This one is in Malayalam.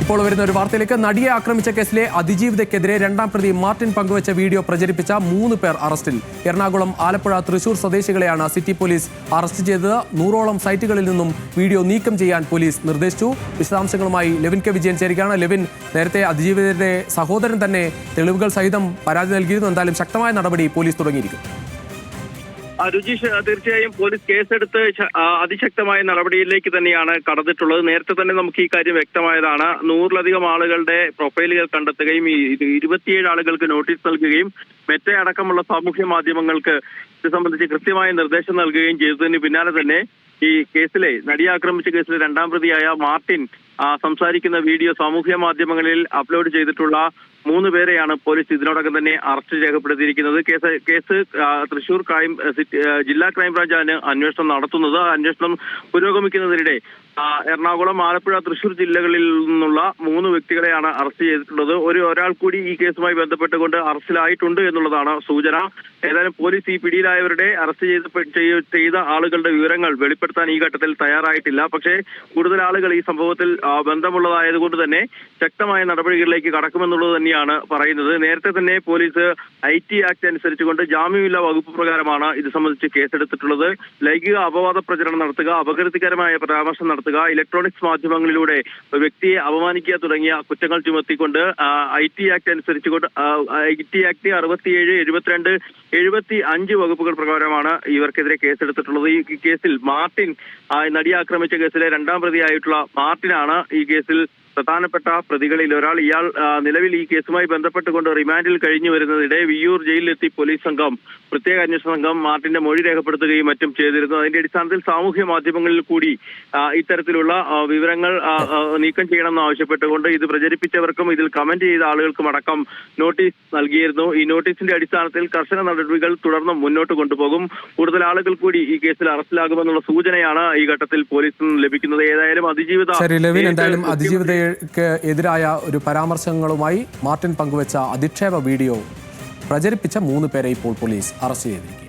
ഇപ്പോൾ വരുന്ന ഒരു വാർത്തയിലേക്ക്. നടിയെ ആക്രമിച്ച കേസിലെ അതിജീവിതയ്ക്കെതിരെ രണ്ടാം പ്രതി മാർട്ടിൻ പങ്കുവച്ച വീഡിയോ പ്രചരിപ്പിച്ച 3 പേർ അറസ്റ്റിൽ. എറണാകുളം, ആലപ്പുഴ, തൃശൂർ സ്വദേശികളെയാണ് സിറ്റി പോലീസ് അറസ്റ്റ് ചെയ്തത്. 100ഓളം സൈറ്റുകളിൽ നിന്നും വീഡിയോ നീക്കം ചെയ്യാൻ പോലീസ് നിർദ്ദേശിച്ചു. വിശദാംശങ്ങളുമായി ലെവിൻ കെ വിജയൻ ചേരുകയാണ്. ലെവിൻ, നേരത്തെ അതിജീവിതയുടെ സഹോദരൻ തന്നെ തെളിവുകൾ സഹിതം പരാതി നൽകിയിരുന്നു. എന്തായാലും ശക്തമായ നടപടി പോലീസ് തുടങ്ങിയിരിക്കും. രുചീഷ്, തീർച്ചയായും പോലീസ് കേസെടുത്ത് അതിശക്തമായ നടപടിയിലേക്ക് തന്നെയാണ് കടന്നിട്ടുള്ളത്. നേരത്തെ തന്നെ നമുക്ക് ഈ കാര്യം വ്യക്തമായതാണ്. 100ലധികം ആളുകളുടെ പ്രൊഫൈലുകൾ കണ്ടെത്തുകയും 27 ആളുകൾക്ക് നോട്ടീസ് നൽകുകയും മെറ്റ അടക്കമുള്ള സാമൂഹ്യ മാധ്യമങ്ങൾക്ക് ഇത് സംബന്ധിച്ച് കൃത്യമായ നിർദ്ദേശം നൽകുകയും ചെയ്തതിന് പിന്നാലെ തന്നെ ഈ കേസിലെ നടിയെ ആക്രമിച്ച കേസിലെ രണ്ടാം പ്രതിയായ മാർട്ടിൻ സംസാരിക്കുന്ന വീഡിയോ സാമൂഹ്യ മാധ്യമങ്ങളിൽ അപ്ലോഡ് ചെയ്തിട്ടുള്ള 3 പേരെയാണ് പോലീസ് ഇതിനോടകം തന്നെ അറസ്റ്റ് രേഖപ്പെടുത്തിയിരിക്കുന്നത്. കേസ് തൃശൂർ ജില്ലാ ക്രൈംബ്രാഞ്ചാണ് അന്വേഷണം നടത്തുന്നത്. അന്വേഷണം പുരോഗമിക്കുന്നതിനിടെ എറണാകുളം, ആലപ്പുഴ, തൃശൂർ ജില്ലകളിൽ നിന്നുള്ള 3 വ്യക്തികളെയാണ് അറസ്റ്റ് ചെയ്തിട്ടുള്ളത്. ഒരാൾ കൂടി ഈ കേസുമായി ബന്ധപ്പെട്ടുകൊണ്ട് അറസ്റ്റിലായിട്ടുണ്ട് എന്നുള്ളതാണ് സൂചന. ഏതായാലും പോലീസ് ഈ പിടിയിലായവരുടെ അറസ്റ്റ് ചെയ്ത ആളുകളുടെ വിവരങ്ങൾ വെളിപ്പെടുത്താൻ ഈ ഘട്ടത്തിൽ തയ്യാറായിട്ടില്ല. പക്ഷേ കൂടുതൽ ആളുകൾ ഈ സംഭവത്തിൽ ബന്ധമുള്ളതായതുകൊണ്ട് തന്നെ ശക്തമായ നടപടികളിലേക്ക് കടക്കുമെന്നുള്ളത് തന്നെയാണ് പറയുന്നത്. നേരത്തെ തന്നെ പോലീസ് IT ആക്ട് അനുസരിച്ചുകൊണ്ട് ജാമ്യമില്ലാ വകുപ്പ് പ്രകാരമാണ് ഇത് സംബന്ധിച്ച് കേസെടുത്തിട്ടുള്ളത്. ലൈംഗിക അപവാദ പ്രചരണം നടത്തുക, അപകീർത്തികരമായ പരാമർശം നടത്തുക, ഇലക്ട്രോണിക്സ് മാധ്യമങ്ങളിലൂടെ വ്യക്തിയെ അപമാനിക്കുക തുടങ്ങിയ കുറ്റങ്ങൾ ചുമത്തിക്കൊണ്ട് IT ആക്ട് അനുസരിച്ചുകൊണ്ട് IT ആക്ട് 67, 72, 75 വകുപ്പുകൾ പ്രകാരമാണ് ഇവർക്കെതിരെ കേസെടുത്തിട്ടുള്ളത്. ഈ കേസിൽ മാർട്ടിൻ, നടിയെ ആക്രമിച്ച കേസിലെ രണ്ടാം പ്രതിയായിട്ടുള്ള മാർട്ടിനാണ് ഈ കേസിൽ പ്രധാനപ്പെട്ട പ്രതികളിൽ ഒരാൾ. ഇയാൾ നിലവിൽ ഈ കേസുമായി ബന്ധപ്പെട്ടുകൊണ്ട് റിമാൻഡിൽ കഴിഞ്ഞു വരുന്നതിനിടെ വിയ്യൂർ ജയിലിലെത്തി പ്രത്യേക അന്വേഷണ സംഘം മാർട്ടിന്റെ മൊഴി രേഖപ്പെടുത്തുകയും മറ്റും ചെയ്തിരുന്നു. അതിന്റെ അടിസ്ഥാനത്തിൽ സാമൂഹ്യ മാധ്യമങ്ങളിൽ കൂടി ഇത്തരത്തിലുള്ള വിവരങ്ങൾ നീക്കം ചെയ്യണമെന്ന് ആവശ്യപ്പെട്ടുകൊണ്ട് ഇത് പ്രചരിപ്പിച്ചവർക്കും ഇതിൽ കമന്റ് ചെയ്ത ആളുകൾക്കും അടക്കം നോട്ടീസ് നൽകിയിരുന്നു. ഈ നോട്ടീസിന്റെ അടിസ്ഥാനത്തിൽ കർശന നടപടികൾ തുടർന്നും മുന്നോട്ട് കൊണ്ടുപോകും. കൂടുതൽ ആളുകൾ കൂടി ഈ കേസിൽ അറസ്റ്റിലാകുമെന്നുള്ള സൂചനയാണ് ഈ ഘട്ടത്തിൽ പോലീസിന് ലഭിക്കുന്നത്. ഏതായാലും അതിജീവിത എതിരായ ഒരു പരാമർശങ്ങളുമായി മാർട്ടിൻ പങ്കുവച്ച അധിക്ഷേപ വീഡിയോ പ്രചരിപ്പിച്ച 3 പേരെ ഇപ്പോൾ പോലീസ് അറസ്റ്റ് ചെയ്തിരിക്കുന്നു.